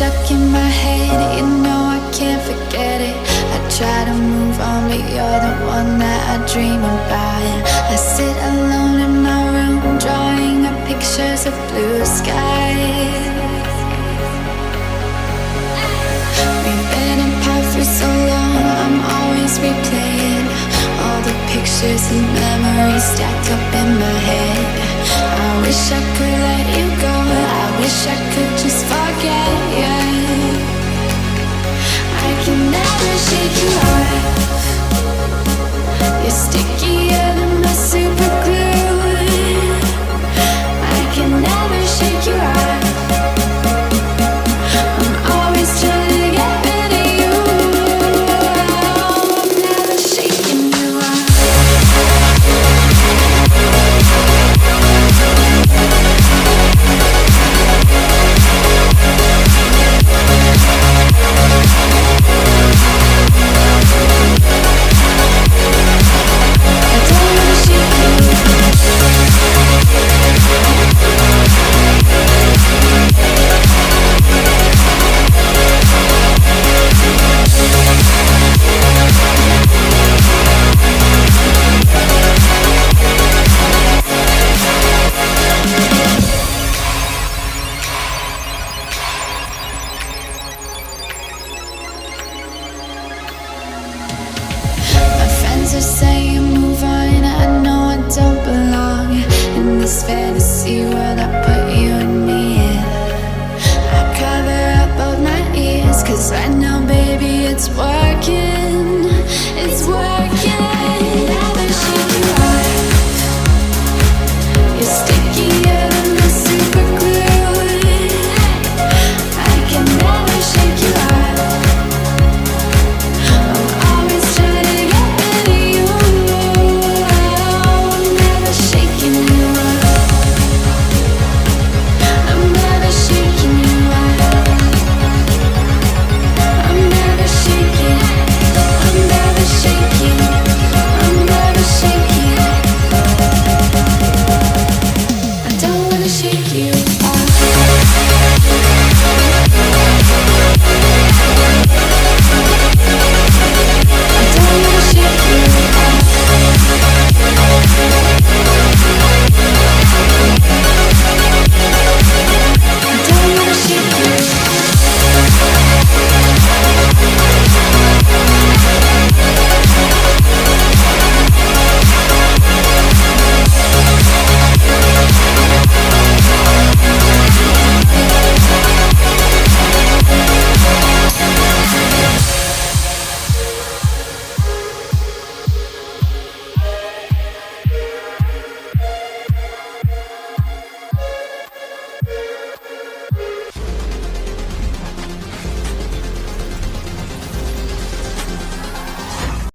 stuck in my head, you know I can't forget it. I try to move on, but you're the one that I dream about. I sit alone in my room, drawing up pictures of blue skies. We've been apart for so long, I'm always replaying all the pictures and memories stacked up in my head. I wish I could let you go, I wish I could just forget you. I can never shake you off. You're stickier than my super glue. I can never shake you off. I'm always trying to get rid of you. I'm never shaking you off. Are saying move on, I know I don't belong in this fantasy world I put you and me in. I cover up both my ears, cause I know baby it's working. It's working. Never shake you off. You're stickier than the super glue. I can never shake you off. Shake you.